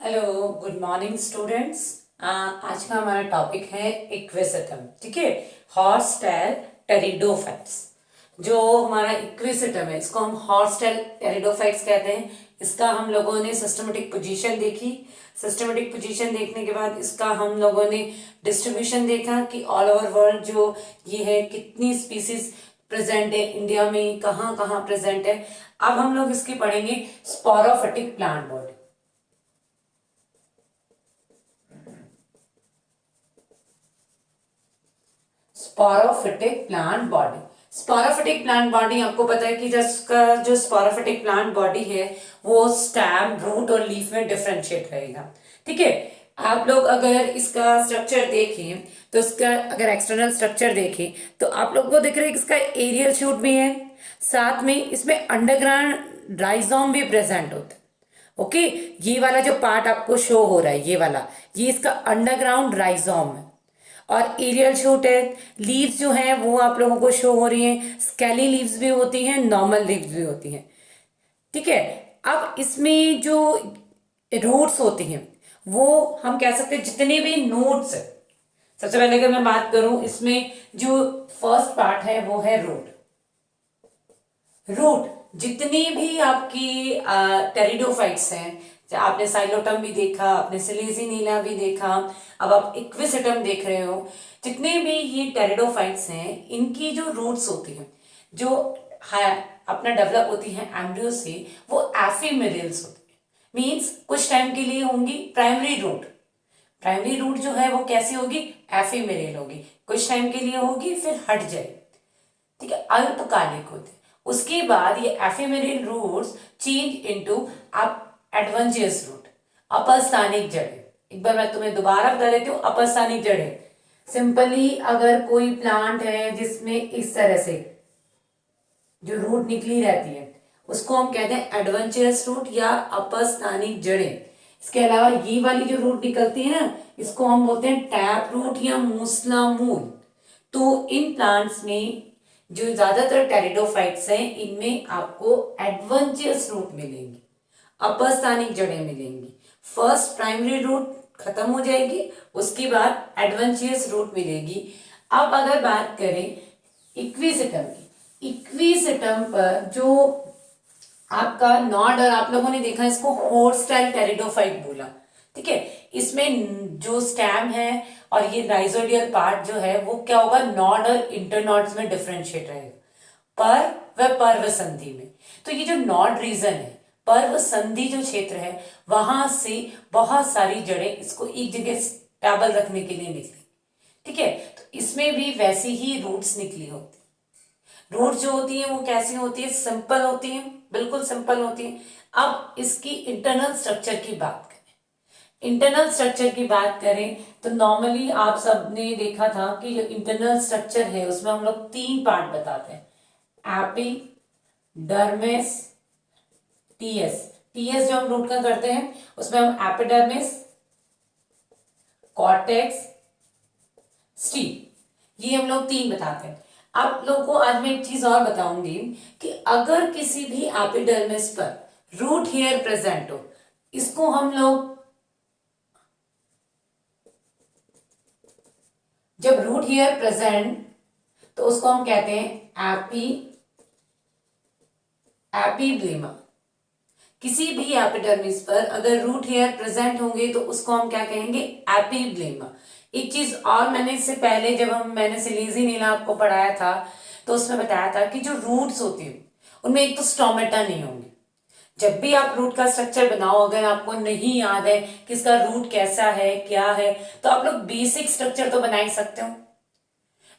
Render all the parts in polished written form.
Hello, good morning students. आज का हमारा टॉपिक है इक्विसिटम। ठीक है, हॉर्स टेल टेरिडोफाइट्स। जो हमारा इक्विसिटम है इसको हम हॉर्स टेल टेरिडोफाइट्स कहते हैं। इसका हम लोगों ने सिस्टमेटिक पोजीशन देखी। सिस्टमेटिक पोजीशन देखने के बाद इसका हम लोगों ने डिस्ट्रीब्यूशन देखा कि ऑल ओवर वर्ल्ड जो ये है कितनी स्पीसीज प्रेजेंट है, इंडिया में कहाँ कहाँ प्रेजेंट है। अब हम लोग इसकी पढ़ेंगे sporophytic plant body. Sporophytic plant body. Sporophytic plant body आपको पता है कि जिसका जो स्पोरोफिटिक प्लांट बॉडी है वो स्टेम, रूट और लीफ में डिफरेंशिएट रहेगा। ठीक है, आप लोग अगर इसका स्ट्रक्चर देखें तो इसका अगर एक्सटर्नल स्ट्रक्चर देखें तो आप लोग को दिख रहा है कि इसका एरियल शूट भी है, साथ में इसमें अंडरग्राउंड राइजोम भी प्रेजेंट होता है। ओके, ये वाला जो पार्ट आपको शो हो रहा है ये इसका अंडरग्राउंड राइजोम है और एरियल शूट है। लीव्स जो हैं वो आप लोगों को शो हो रही हैं, स्केली लीव्स भी होती हैं, नॉर्मल लीव्स भी होती हैं। ठीक है, अब इसमें जो रूट्स होती हैं वो हम कह सकते हैं जितने भी नोड्स है। सबसे पहले अगर मैं बात करूं इसमें जो फर्स्ट पार्ट है वो है रूट। रूट जितनी भी आपकी टेरिडोफाइट्स हैं, आपने साइलोटम भी देखा, आपने सिलेजिनीला भी देखा, अब आप इक्विसिटम देख रहे हो। जितने भी ये टेरिडोफाइट्स हैं इनकी जो रूट्स होती हैं जो अपना डेवलप होती हैं एम्ब्रियो से, वो एफिमेरियल्स होती है। मीन्स कुछ टाइम के लिए होंगी प्राइमरी रूट। प्राइमरी रूट जो है वो कैसी होगी, एफिमेरियल होगी, कुछ टाइम के लिए होगी फिर हट जाएगी। ठीक है, अल्पकालिक होते हैं। उसके बाद ये एफेमेरल रूट्स चेंज इनटू आप एडवेंचरस रूट, अपस्थानिक जड़ें। एक बार मैं तुम्हें दोबारा बता देती हूँ, अपस्थानिक जड़ें सिंपली अगर कोई प्लांट है जिसमें इस तरह से जो रूट निकली रहती है उसको हम कहते हैं एडवेंचरस रूट या अपस्थानिक जड़ें। इसके अलावा ये वाली जो रूट निकलती है ना इसको हम बोलते हैं टैप रूट या मूसला मूल। तो इन प्लांट्स में जो ज्यादातर टेरिडोफाइट्स हैं इनमें आपको एडवेंचरस रूट मिलेंगी, अपस्थानिक जड़ें मिलेंगी। फर्स्ट प्राइमरी रूट खत्म हो जाएगी, उसके बाद एडवेंचरस रूट मिलेगी। अब अगर बात करें इक्विसिटम की, इक्विसिटम पर जो आपका नॉड, और आप लोगों ने देखा इसको हॉर्स टेल टेरिडोफाइट बोला। ठीक है, इसमें जो स्टेम है और ये राइजोडियल पार्ट जो है वो क्या होगा, नॉड और इंटरनॉड्स में डिफरेंशिएट रहेगा, पर व पर्व संधि में। तो ये जो नॉड रीजन है, पर्व संधि जो क्षेत्र है, वहां से बहुत सारी जड़ें इसको एक जगह स्टेबल रखने के लिए निकली। ठीक है, तो इसमें भी वैसी ही रूट्स निकली होती। रूट जो होती है वो कैसी होती है, सिंपल होती है, बिल्कुल सिंपल होती है। अब इसकी इंटरनल स्ट्रक्चर की बात करें, इंटरनल स्ट्रक्चर की बात करें तो नॉर्मली आप सबने देखा था कि जो इंटरनल स्ट्रक्चर है उसमें हम लोग 3 पार्ट बताते हैं, एपी, डर्मिस, टीएस। टीएस जो हम रूट का करते हैं उसमें हम एपिडर्मिस, कॉर्टेक्स, स्टील, ये हम लोग 3 बताते हैं। आप लोगों को आज मैं एक चीज और बताऊंगी कि अगर किसी भी एपिडर्मिस पर रूट हेयर प्रेजेंट हो, इसको हम लोग जब रूट हेयर प्रेजेंट तो उसको हम कहते हैं एपीब्लेमा। किसी भी एपिडर्मिस पर अगर रूट हेयर प्रेजेंट होंगे तो उसको हम क्या कहेंगे, एपीब्लेमा। एक चीज और, मैंने इससे पहले जब मैंने सिलेजिनीला आपको पढ़ाया था तो उसमें बताया था कि जो रूट्स होती हैं उनमें एक तो स्टोमेटा नहीं होंगे। जब भी आप रूट का स्ट्रक्चर बनाओ, अगर आपको नहीं याद है कि इसका रूट कैसा है क्या है, तो आप लोग बेसिक स्ट्रक्चर तो बना ही सकते हो।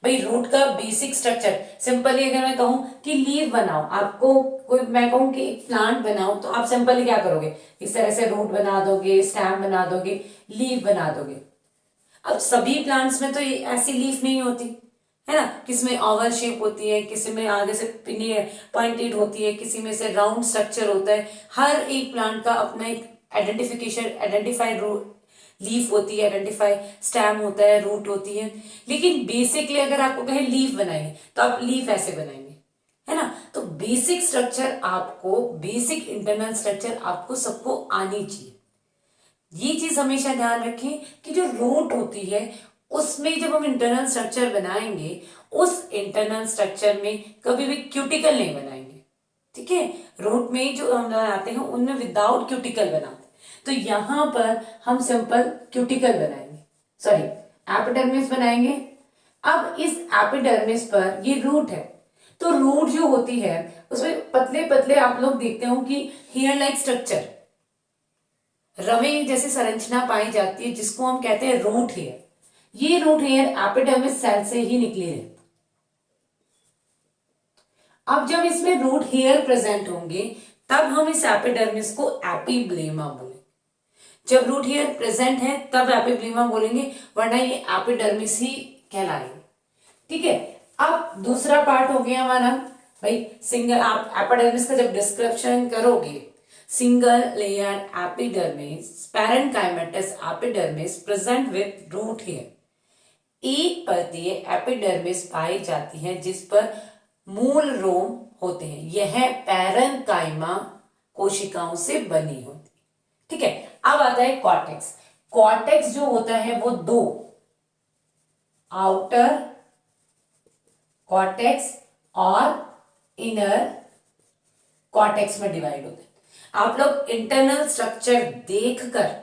भाई रूट का बेसिक स्ट्रक्चर सिंपली अगर मैं कहूं कि लीव बनाओ, आपको कोई मैं कहूं कि एक प्लांट बनाओ तो आप सिंपली क्या करोगे, इस तरह से रूट बना दोगे, स्टेम बना दोगे, लीव बना दोगे। अब सभी प्लांट्स में तो ये ऐसी लीफ नहीं होती है ना, किसी में ओवल शेप होती है, किसी में आगे से पिनी पॉइंटेड होती है, किसी में से राउंड स्ट्रक्चर होता है। हर एक प्लांट का अपना एक आइडेंटिफाइड लीफ होती है, आइडेंटिफाई स्टेम होता है, रूट होती है। लेकिन बेसिकली अगर आपको कहे लीफ बनाइए तो आप लीफ ऐसे बनाएंगे, है ना। तो बेसिक स्ट्रक्चर आपको, बेसिक इंटरनल स्ट्रक्चर आपको सबको आनी चाहिए। ये चीज हमेशा ध्यान रखें कि जो रूट होती है उसमें जब हम इंटरनल स्ट्रक्चर बनाएंगे, उस इंटरनल स्ट्रक्चर में कभी भी क्यूटिकल नहीं बनाएंगे। ठीक है, रूट में जो हम बनाते हैं उनमें विदाउट क्यूटिकल बनाते हैं, तो यहां पर हम सिंपल क्यूटिकल बनाएंगे, सॉरी एपिडर्मिस बनाएंगे। अब इस एपिडर्मिस पर ये रूट है, तो रूट जो होती है उसमें पतले पतले आप लोग देखते हो कि हेयर लाइक स्ट्रक्चर, रवे जैसी संरचना पाई जाती है, जिसको हम कहते हैं रूट हेयर। ये रूट हेयर एपिडर्मिस सेल से ही निकले हैं। अब जब इसमें रूट हेयर प्रेजेंट होंगे तब हम इस एपिडर्मिस को एपिब्लेमा बोलेंगे। जब रूट हेयर प्रेजेंट है तब एपिब्लेमा बोलेंगे, वरना ये एपिडर्मिस ही कहलाएंगे। ठीक है, अब दूसरा पार्ट हो गया हमारा भाई सिंगल। आप एपिडर्मिस का जब डिस्क्रिप्शन करोगे, single layer epidermis parenchymatous epidermis present with root hair. एक परतीय एपिडर्मिस पाई जाती है जिस पर मूल रोम होते हैं, यह पैरेन्काइमा कोशिकाओं से बनी होती है। ठीक है, अब आता है कॉर्टेक्स। कॉर्टेक्स जो होता है वो दो, आउटर कॉर्टेक्स और इनर कॉर्टेक्स में डिवाइड होते हैं। आप लोग इंटरनल स्ट्रक्चर देखकर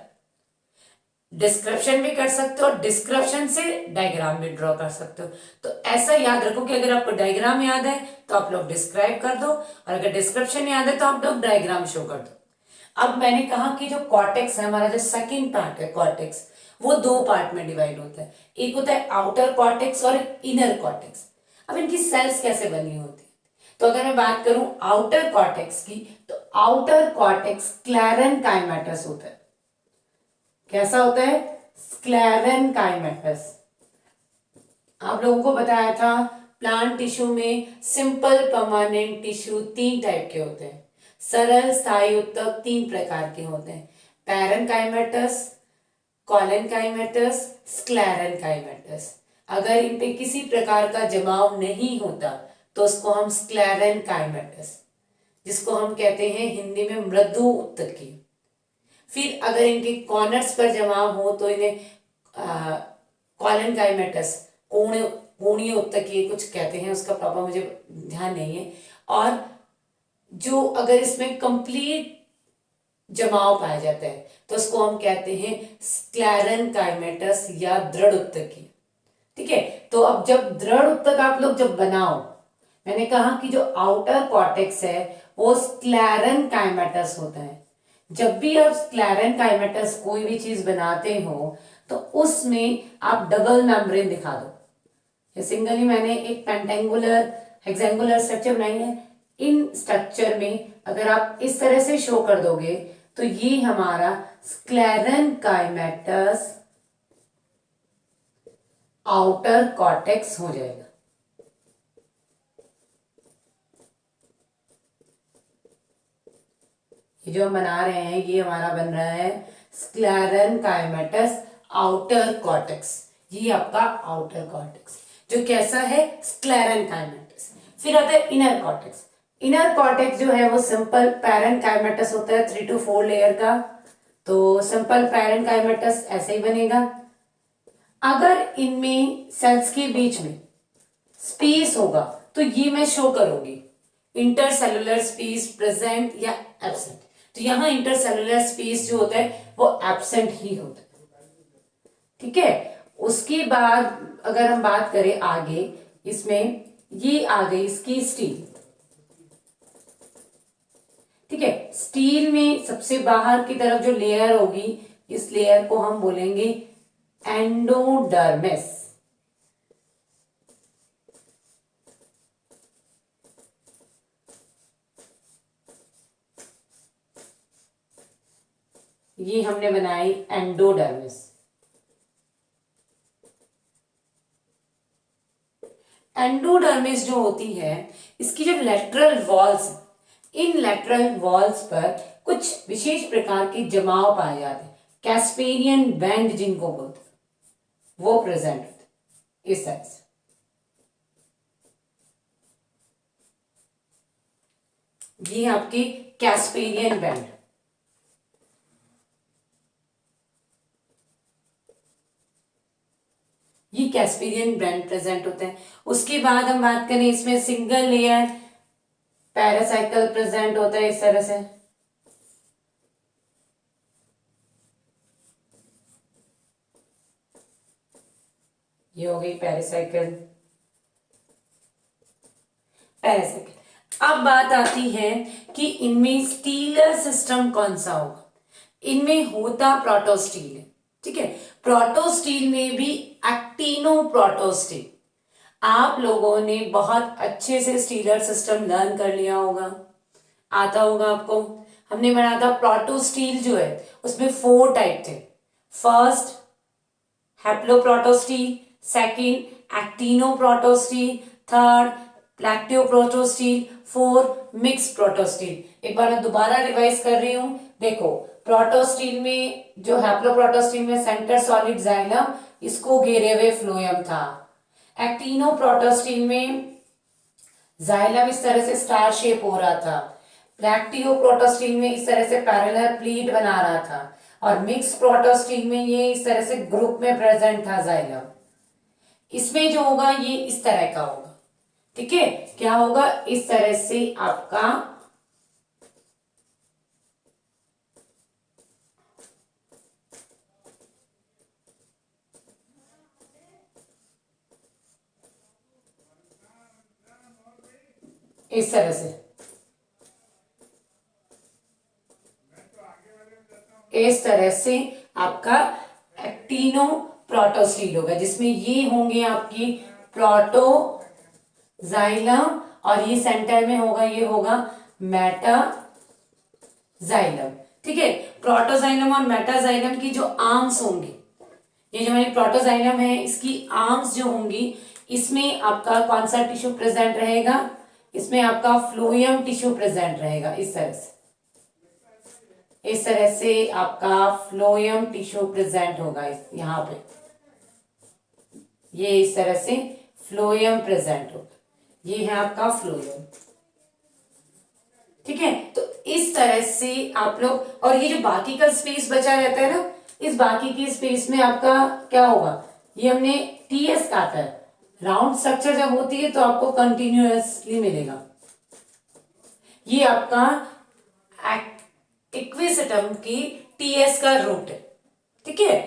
डिस्क्रिप्शन भी कर सकते हो, डिस्क्रिप्शन से डायग्राम भी ड्रॉ कर सकते हो। तो ऐसा याद रखो कि अगर आपको डायग्राम याद है तो आप लोग डिस्क्राइब कर दो, और अगर डिस्क्रिप्शन याद है तो आप लोग डायग्राम शो कर दो। अब मैंने कहा कि जो कॉर्टेक्स है, हमारा जो सेकंड पार्ट है कॉर्टेक्स, वो दो पार्ट में डिवाइड होता है। एक होता है आउटर कॉर्टेक्स और इनर कॉर्टेक्स। अब इनकी सेल्स कैसे बनी होती है, तो अगर मैं बात करूं आउटर कॉर्टेक्स की, तो आउटर कॉर्टेक्स स्क्लेरेनकाइमेटस होता है। कैसा होता है? स्क्लेरेनकाइमेटस। आप लोगों को बताया था प्लांट टिश्यू में सिंपल परमानेंट टिश्यू तीन टाइप के होते हैं, सरल स्थायी उत्तक तीन प्रकार के होते हैं, पैरेन्काइमेटस, कॉलेनकाइमेटस, स्क्लेरेनकाइमेटस। अगर इन पे किसी प्रकार का जमाव नहीं होता तो उसको हम स्क्लेरेनकाइमेटस, जिसको हम कहते हैं हिंदी में मृदु उत्तकी। फिर अगर इनके कॉर्नर्स पर जमाव हो तो इन्हें कॉलेनकाइमेटस, कोणीय उत्तकीय कुछ कहते हैं, उसका प्रॉपर मुझे ध्यान नहीं है। और जो अगर इसमें कंप्लीट जमाव पाया जाता है तो उसको हम कहते हैं स्क्लेरेनकाइमेटस या दृढ़ उत्तकीय। ठीक है, तो अब जब दृढ़ उत्तक आप लोग जब बनाओ, मैंने कहा कि जो आउटर कॉर्टेक्स है वो स्क्लेरेनकाइमेटस होता है। जब भी आप स्क्लेरेनकाइमेटस कोई भी चीज बनाते हो तो उसमें आप डबल मेम्ब्रेन दिखा दो। ये सिंगली मैंने एक पेंटेंगुलर हेक्सेंगुलर स्ट्रक्चर बनाई है, इन स्ट्रक्चर में अगर आप इस तरह से शो कर दोगे तो ये हमारा स्क्लेरेनकाइमेटस आउटर कॉर्टेक्स हो जाएगा। ये जो हम बना रहे हैं ये हमारा बन रहा है स्क्लेरेनकाइमेटस आउटर कॉर्टेक्स। ये आपका आउटर कॉर्टेक्स जो कैसा है? स्क्लेरेनकाइमेटस। फिर आता है इनर कॉर्टेक्स। इनर कॉर्टेक्स जो है वो सिंपल पैरेन्काइमेटस होता है 3 to 4 लेयर का। तो सिंपल पैरेन्काइमेटस ऐसे ही बनेगा। अगर इनमें सेल्स के बीच में स्पेस होगा तो ये मैं शो करूंगी, इंटरसेलुलर स्पेस प्रेजेंट या एब्सेंट। तो यहां इंटरसेलुलर स्पेस जो होता है वो एब्सेंट ही होता है। ठीक है, उसके बाद अगर हम बात करें आगे, इसमें ये आ गई इसकी स्टील। ठीक है, स्टील में सबसे बाहर की तरफ जो लेयर होगी, इस लेयर को हम बोलेंगे एंडोडर्मिस। ये हमने बनाई एंडोडर्मिस। एंडोडर्मिस जो होती है, इसकी जो लेटरल वॉल्स, इन लेटरल वॉल्स पर कुछ विशेष प्रकार के जमाव पाए जाते हैं, कैस्पेरियन बैंड जिनको बोलते हैं, वो प्रेजेंट होते हैं इस तरह से। ये आपकी कैस्पेरियन बैंड। कैस्पीरियन बैंड प्रेजेंट होते हैं। उसके बाद हम बात करें इसमें सिंगल लेयर पैरासाइकिल प्रेजेंट होता है इस तरह से। ये हो गई पैरासाइकिल। पैरासाइकिल। अब बात आती है कि इनमें स्टीलर सिस्टम कौन सा होगा। इनमें होता प्रोटोस्टील है, ठीक है। प्रोटोस्टील में भी एक्टिनो प्रोटोस्टील। आप लोगों ने बहुत अच्छे से स्टीलर सिस्टम लर्न कर लिया होगा, आता होगा आपको। हमने बनाया था प्रोटोस्टील जो है उसमें 4 टाइप थे। First haploprotostele, second actinoprotostele, third lactioprotostele, fourth mix protostele. एक बार मैं दोबारा रिवाइज कर रही हूं। देखो, प्रोटोस्टील में जो हैप्लोप्रोटोस्टील में सेंटर सॉलिड जाइलम, इसको घेरे हुए फ्लोएम था। एक्टिनोप्रोटोस्टील में जाइलम इस तरह से स्टार शेप हो रहा था। लैक्टियोप्रोटोस्टील में इस तरह से पैरेलल प्लीट बना रहा था। और मिक्स प्रोटोस्टील में ये इस तरह से ग्रुप में प्रेजेंट था जाइलम। इसमें जो होगा ये इस तरह का होगा, ठीक है। क्या होगा, इस तरह से आपका इस तरह से आपका एक्टिनो प्रोटोस्टील होगा, जिसमें ये होंगे आपकी प्रोटोजाइलम और ये सेंटर में होगा, ये होगा मेटाजाइलम, ठीक है। प्रोटोजाइलम और मेटाजाइलम की जो आर्म्स होंगी, ये जो हमारी प्रोटोजाइलम है इसकी आर्म्स जो होंगी, इसमें आपका कौन सा टिश्यू प्रेजेंट रहेगा, इसमें आपका फ्लोएम टिश्यू प्रेजेंट रहेगा। इस तरह से आपका फ्लोएम टिश्यू प्रेजेंट होगा। यहाँ पे ये इस तरह से फ्लोएम प्रेजेंट होगा। ये है आपका फ्लोएम, ठीक है। तो इस तरह से आप लोग, और ये जो बाकी का स्पेस बचा रहता है ना, इस बाकी की स्पेस में आपका क्या होगा, ये हमने टीएस काटा है। राउंड स्ट्रक्चर जब होती है तो आपको कंटिन्यूअसली मिलेगा। ये आपका इक्विसेटम की टीएस का रूट है, ठीक है।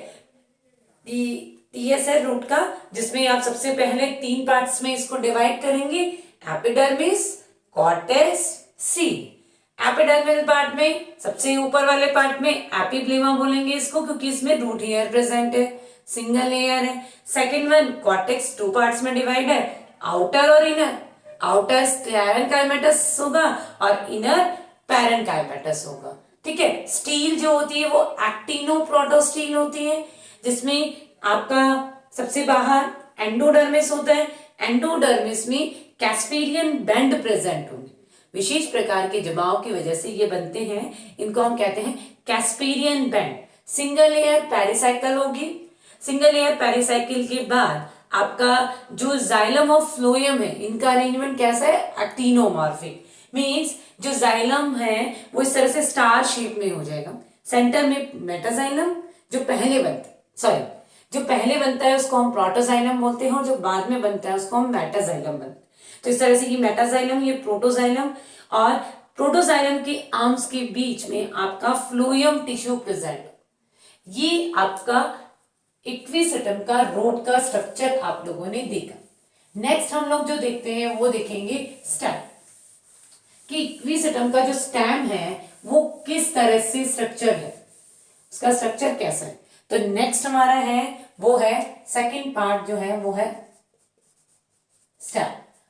टीएस है रूट का, जिसमें आप सबसे पहले 3 पार्ट्स में इसको डिवाइड करेंगे। Epidermis, cortex, seed. Epidermal part में सबसे ऊपर वाले पार्ट में एपिब्लेमा बोलेंगे इसको, क्योंकि इसमें रूट हेयर प्रेजेंट है, सिंगल लेयर है। सेकेंड वन कॉर्टेक्स 2 पार्ट्स में डिवाइड है, आउटर और इनर। आउटर स्क्लेरेंकाइमेटस होगा और इनर पैरेंकाइमेटस होगा, ठीक है। स्टील जो होती है वो एक्टिनोप्रोटोस्टील होती है, जिसमें आपका सबसे बाहर एंडोडर्मिस होता है। एंडोडर्मिस में कैस्पेरियन बैंड प्रेजेंट होंगे। विशेष प्रकार के जमाव की वजह से ये बनते हैं, इनको हम कहते हैं Casparian band. Single layer pericycle होगी। सिंगल लेयर पेरिसाइकिल के बाद आपका जो जाइलम और फ्लोएम है, इनका अरेंजमेंट कैसा है, एक्टिनोमॉर्फिक। मीन्स जो जाइलम है वो इस तरह से स्टार शेप में हो जाएगा। सेंटर में मेटाजाइलम जो पहले बनता है उसको हम प्रोटोजाइलम बोलते हैं, और जो बाद में बनता है उसको हम मेटाजाइलम बोलते हैं। तो इस तरह से ये मेटाजाइलम, ये प्रोटोजाइलम, और प्रोटोजाइलम के आर्म्स के बीच में आपका फ्लोएम टिश्यू प्रेजेंट। ये आपका इक्विसेटम का रोड का स्ट्रक्चर आप लोगों ने देखा। नेक्स्ट हम लोग जो देखते हैं वो देखेंगे स्टेम, कि इक्विसेटम का जो स्टेम है वो किस तरह से स्ट्रक्चर है, उसका स्ट्रक्चर कैसा है। तो नेक्स्ट हमारा है वो है सेकंड पार्ट जो है वो है स्टेम।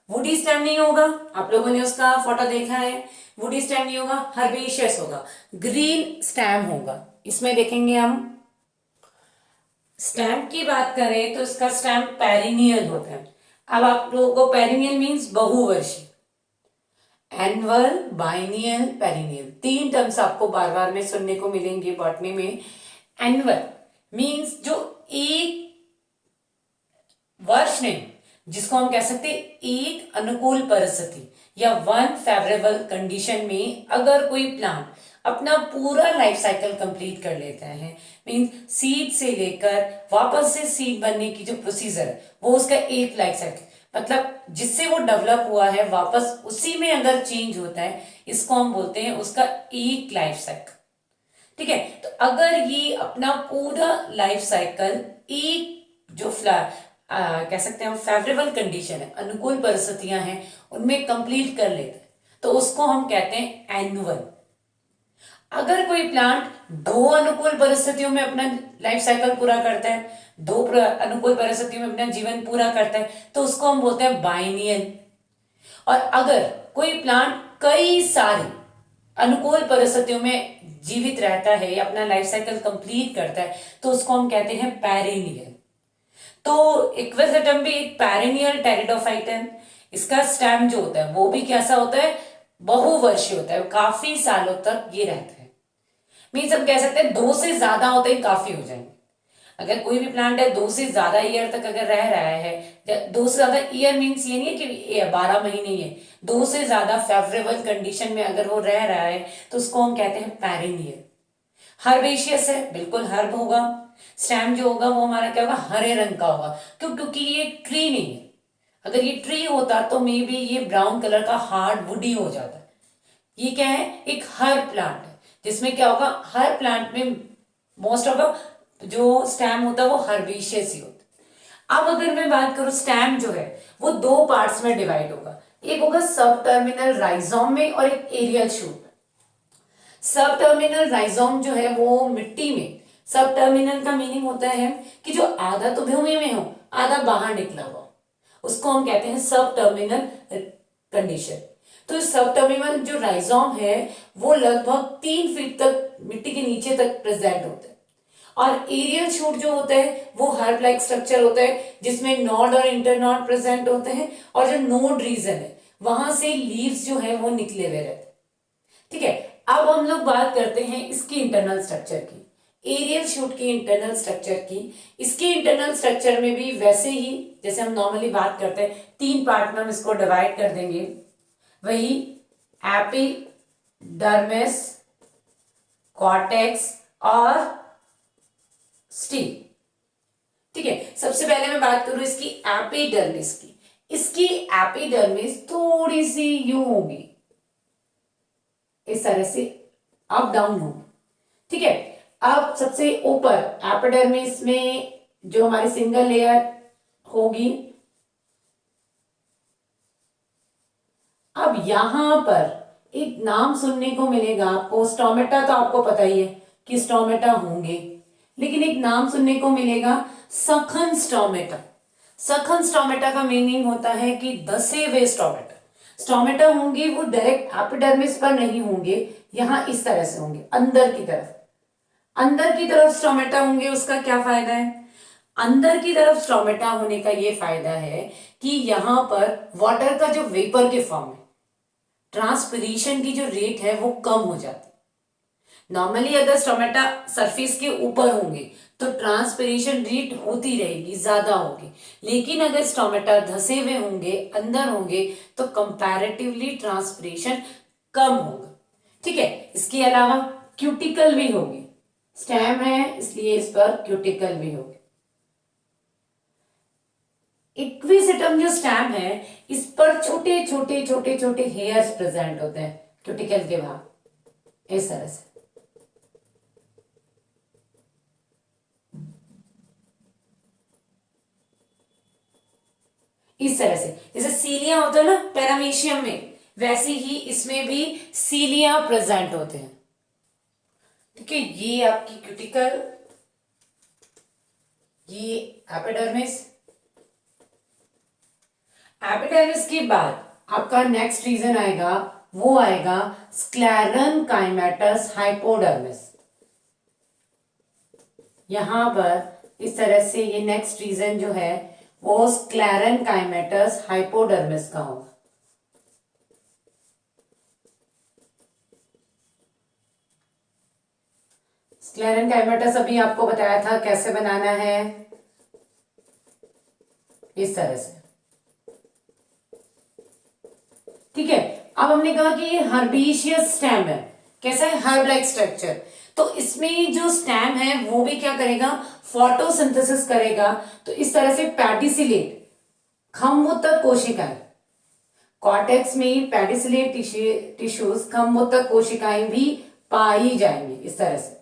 वुडी स्टेम नहीं होगा, आप लोगों ने उसका फोटो देखा है। वुडी स्टेम नहीं होगा, हर्बेशियस होगा, ग्रीन स्टेम होगा। इसमें देखेंगे हम स्टेम की बात करें तो इसका स्टेम पेरिनियल होता है। अब आप लोगों को पेरिनियल मीन्स बहुवर्षीय, एनुअल, बाइनियल, पेरिनियल, 3 टर्म्स आपको बार बार में सुनने को मिलेंगे बॉटनी में। एनुअल मीन्स जो एक वर्ष नहीं, जिसको हम कह सकते एक अनुकूल परिस्थिति या वन फेवरेबल कंडीशन में अगर कोई प्लांट अपना पूरा लाइफ साइकिल कंप्लीट कर लेता है। मीन सीड से लेकर वापस से सीड बनने की जो प्रोसीजर है वो उसका एक लाइफ साइकिल, मतलब जिससे वो डेवलप हुआ है वापस उसी में अगर चेंज होता है, इसको हम बोलते हैं उसका एक लाइफ साइकिल। ठीक है, तो अगर ये अपना पूरा लाइफ साइकिल एक जो कह सकते हैं फेवरेबल कंडीशन है, अनुकूल परिस्थितियां हैं, उनमें कंप्लीट कर लेता है, तो उसको हम कहते हैं एनुअल। अगर कोई प्लांट दो अनुकूल परिस्थितियों में अपना लाइफ साइकिल पूरा करता है, दो अनुकूल परिस्थितियों में अपना जीवन पूरा करता है, तो उसको हम बोलते हैं बाइनियल। और अगर कोई प्लांट कई सारी अनुकूल परिस्थितियों में जीवित रहता है या अपना लाइफ साइकिल कंप्लीट करता है, तो उसको हम कहते हैं पेरिनियल। तो इक्विसेटम भी एक पेरिनियल टेरिडोफाइट है। इसका स्टेम जो होता है वो भी कैसा होता है, बहुवर्षीय होता है, काफी सालों तक ये रहता है। मीन्स हम कह सकते हैं दो से ज्यादा होते ही काफी हो जाएंगे। अगर कोई भी प्लांट है दो से ज्यादा ईयर तक अगर रह रहा है, दो से ज्यादा ईयर मीन्स ये नहीं है कि 12 महीने ही है, दो से ज्यादा फेवरेबल कंडीशन में अगर वो रह रहा है तो उसको हम कहते हैं पेरिनियल। हर्बेशियस है, बिल्कुल हर्ब होगा। स्टेम जो होगा वो हमारा क्या होगा, हरे रंग का होगा। क्यों? क्योंकि ये ट्री नहीं है। अगर ये ट्री होता तो मे बी ये ब्राउन कलर का हार्ड वुडी हो जाता। ये क्या है, एक हर्ब प्लांट है, जिसमें क्या होगा, हर प्लांट में मोस्ट ऑफ जो स्टेम होता है वो हर्बेशियस ही होता है। अब अगर मैं बात करूं, स्टेम जो है वो दो पार्ट्स में डिवाइड होगा, एक होगा सब टर्मिनल राइजोम में और एक एरियल शूट। सब टर्मिनल राइजोम जो है वो मिट्टी में, सब टर्मिनल का मीनिंग होता है कि जो आधा तो भूमि में हो आधा बाहर निकला हुआ, उसको हम कहते हैं सब टर्मिनल कंडीशन। तो सब टर्मिनल जो राइजोम है वो लगभग 3 फीट तक मिट्टी के नीचे तक प्रेजेंट होता है। और एरियल शूट जो होता है वो हर्ब लाइक स्ट्रक्चर होता है, जिसमें नोड और इंटरनोड प्रेजेंट होते हैं, और जो नोड रीजन है वहां से लीव्स जो है वो निकले हुए रहते हैं। ठीक है, अब हम लोग बात करते हैं इसकी इंटरनल स्ट्रक्चर की, एरियल शूट की इंटरनल स्ट्रक्चर की। इसके इंटरनल स्ट्रक्चर में भी वैसे ही जैसे हम नॉर्मली बात करते हैं, 3 पार्ट में हम इसको डिवाइड कर देंगे, वही एपिडर्मिस, कॉर्टेक्स और स्टील। ठीक है, सबसे पहले मैं बात करूं इसकी एपिडर्मिस की। इसकी एपिडर्मिस थोड़ी सी यूं होगी, इस तरह से अप डाउन होगी। ठीक है, अब सबसे ऊपर एपिडर्मिस में जो हमारी सिंगल लेयर होगी, अब यहां पर एक नाम सुनने को मिलेगा आपको, स्टोमेटा। तो आपको पता ही है कि स्टोमेटा होंगे, लेकिन एक नाम सुनने को मिलेगा सखन स्टोमेटा। सखन स्टोमेटा का मीनिंग होता है कि धसे हुए स्टोमेटा। स्टोमेटा होंगे वो डायरेक्ट एपिडर्मिस पर नहीं होंगे, यहां इस तरह से होंगे, अंदर की तरफ। अंदर की तरफ स्टोमेटा होंगे, उसका क्या फायदा है, अंदर की तरफ स्टोमेटा होने का ये फायदा है कि यहां पर वाटर का जो वेपर के फॉर्म में ट्रांसपिरेशन की जो रेट है वो कम हो जाती है। नॉर्मली अगर स्टोमेटा सरफेस के ऊपर होंगे तो ट्रांसपिरेशन रेट होती रहेगी, ज्यादा होगी, लेकिन अगर स्टोमेटा धसे हुए होंगे, अंदर होंगे, तो कंपैरेटिवली ट्रांसपिरेशन कम होगा। ठीक है, इसके अलावा क्यूटिकल भी होगी, स्टेम है इसलिए इस पर क्यूटिकल भी होगी। इक्विसेटम जो स्टेम है इस पर छोटे छोटे छोटे छोटे हेयर्स प्रेजेंट होते हैं क्यूटिकल के भाग, इस तरह से। इस तरह से जैसे सीलिया होता है ना पैरामीशियम में, वैसे ही इसमें भी सीलिया प्रेजेंट होते हैं। ठीक है, ये आपकी क्यूटिकल, ये एपिडर्मिस। एपिडर्मिस के बाद आपका नेक्स्ट रीजन आएगा, वो आएगा स्क्लेरन काइमेटस हाइपोडर्मिस। यहां पर इस तरह से ये नेक्स्ट रीजन जो है वो स्क्लेरन काइमेटस हाइपोडर्मिस का होगा। स्क्लेरन काइमेटस अभी आपको बताया था कैसे बनाना है, इस तरह से। ठीक है, अब हमने कहा कि ये हर्बेशियस स्टेम है, कैसा है, हर्ब लाइक स्ट्रक्चर। तो इसमें जो स्टेम है वो भी क्या करेगा, फोटोसिंथेसिस करेगा। तो इस तरह से पेडिसिलेट खम्भोत्तक कोशिकाएं, कॉर्टेक्स में पेडिसिलेट टिश्यूज खम्भोत्तक कोशिकाएं भी पाई जाएंगी इस तरह से।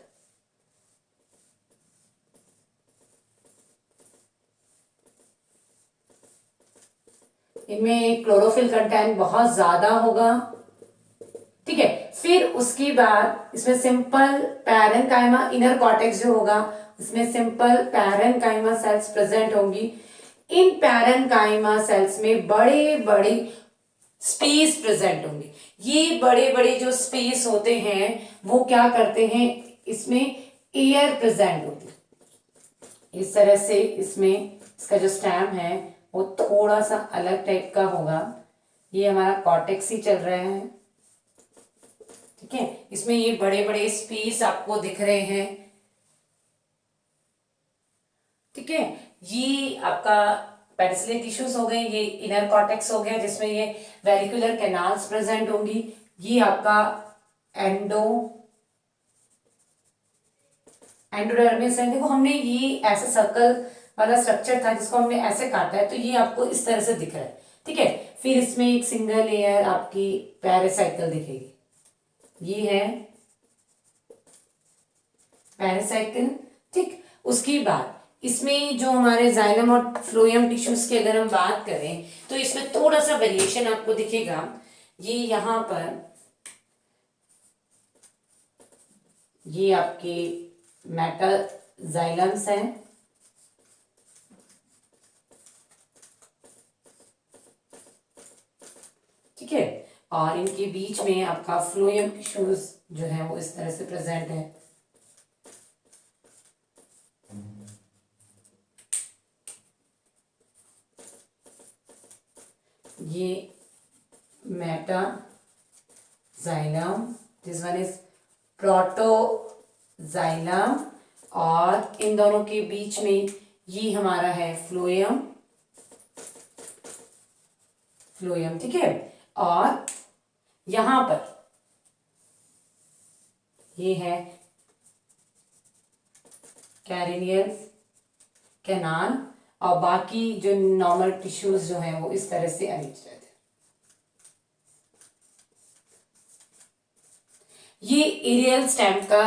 इनमें क्लोरोफिल कंटेंट बहुत ज्यादा होगा, ठीक है। फिर उसके बाद इसमें सिंपल पैरेन्काइमा, इनर कॉर्टेक्स जो होगा उसमें सिंपल पैरेन्काइमा सेल्स प्रेजेंट होंगी। इन पैरेन्काइमा सेल्स में बड़े बड़े स्पेस प्रेजेंट होंगे। ये बड़े बड़े जो स्पेस होते हैं वो क्या करते हैं, इसमें एयर प्रेजेंट होती है। इस तरह से इसमें इसका जो स्टेम है वो थोड़ा सा अलग टाइप का होगा। ये हमारा कॉर्टेक्स ही चल रहा है, ठीक है। इसमें ये बड़े बड़े स्पेस आपको दिख रहे हैं, ठीक है। ये आपका पेडिसिलेट टिश्यूज हो गए, ये इनर कॉर्टेक्स हो गया जिसमें ये वेलिकुलर कैनाल्स प्रेजेंट होंगी। ये आपका एंडोडर्मिस है। देखो हमने ये ऐसे सर्कल वाला स्ट्रक्चर था जिसको हमने ऐसे काटा है, तो ये आपको इस तरह से दिख रहा है, ठीक है। फिर इसमें एक सिंगल लेयर आपकी पेरिसाइकिल दिखेगी, ये है पेरिसाइकिल, ठीक। उसके बाद इसमें जो हमारे जाइलम और फ्लोएम टिश्यूज की अगर हम बात करें तो इसमें थोड़ा सा वेरिएशन आपको दिखेगा। ये यहां पर ये आपके मेटाजाइलम्स हैं, ठीक है। और इनके बीच में आपका फ्लोएम टिश्यूज जो है वो इस तरह से प्रेजेंट है। ये metaxylem, this one is protoxylem, और इन दोनों के बीच में ये हमारा है फ्लोएम, ठीक है। और यहां पर ये है कैरिनियल कैनाल, और बाकी जो नॉर्मल टिश्यूज जो हैं वो इस तरह से अरेंज रहते हैं। ये एरियल स्टेम का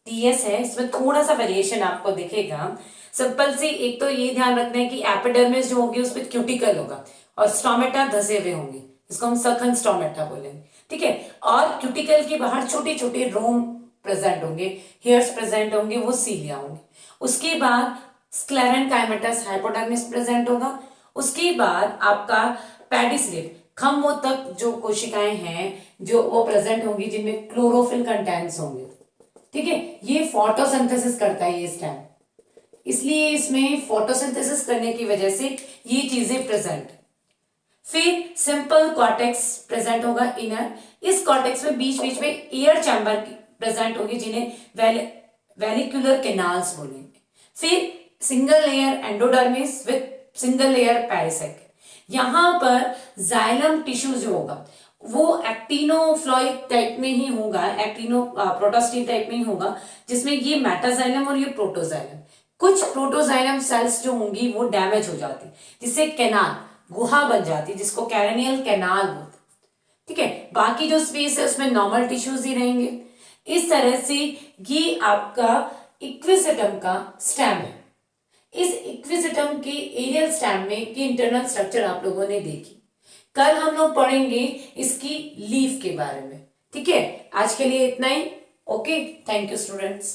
टीएस है, इसमें थोड़ा सा वेरिएशन आपको दिखेगा। सिंपल से एक तो ये ध्यान रखना है कि एपिडर्मिस जो होगी उसमें क्यूटिकल होगा और स्टोमेटा धसे हुए होंगे, इसको हम सखन स्टोमेटा बोलेंगे, ठीक है। और क्यूटिकल के बाहर छोटे छोटे रोम प्रेजेंट होंगे, हेयर्स प्रेजेंट होंगे, वो सीलिया होंगे। उसके बाद स्क्लेरेन्काइमेटस हाइपोडर्मिस प्रेजेंट होगा। उसके बाद आपका पेडिसिलेट खम्भोत्तक जो कोशिकाएं हैं जो वो प्रेजेंट होंगी जिनमें क्लोरोफिल कंटेंट्स होंगे, ठीक है। ये फोटोसिंथेसिस करता है ये स्टेम, इसलिए इसमें फोटोसिंथेसिस करने की वजह से ये चीजें प्रेजेंट। फिर सिंपल कॉर्टेक्स प्रेजेंट होगा इनर, इस कॉर्टेक्स में बीच बीच में एयर चैम्बर प्रेजेंट होगी जिन्हें वेलिकुलर कैनाल्स बोलेंगे। फिर single layer endodermis with single layer pericycle. यहां पर जाइलम टिश्यू जो होगा वो एक्टिनोफ्लोइक टाइप में ही होगा, एक्टिनो प्रोटोस्टीन टाइप में ही होगा, जिसमें ये मेटाजाइलम और ये प्रोटोजाइलम। कुछ प्रोटोजाइलम सेल्स जो होंगी वो डैमेज हो जाती, जिससे कैनाल गुहा बन जाती है जिसको कैरेनियल कैनाल बोलते, ठीक है। बाकी जो स्पेस है उसमें नॉर्मल टिश्यूज ही रहेंगे। इस तरह से ये आपका इक्विसेटम का स्टेम है। इस इक्विसेटम के एरियल स्टेम में की इंटरनल स्ट्रक्चर आप लोगों ने देखी। कल हम लोग पढ़ेंगे इसकी लीफ के बारे में, ठीक है। आज के लिए इतना ही, ओके। Thank you students.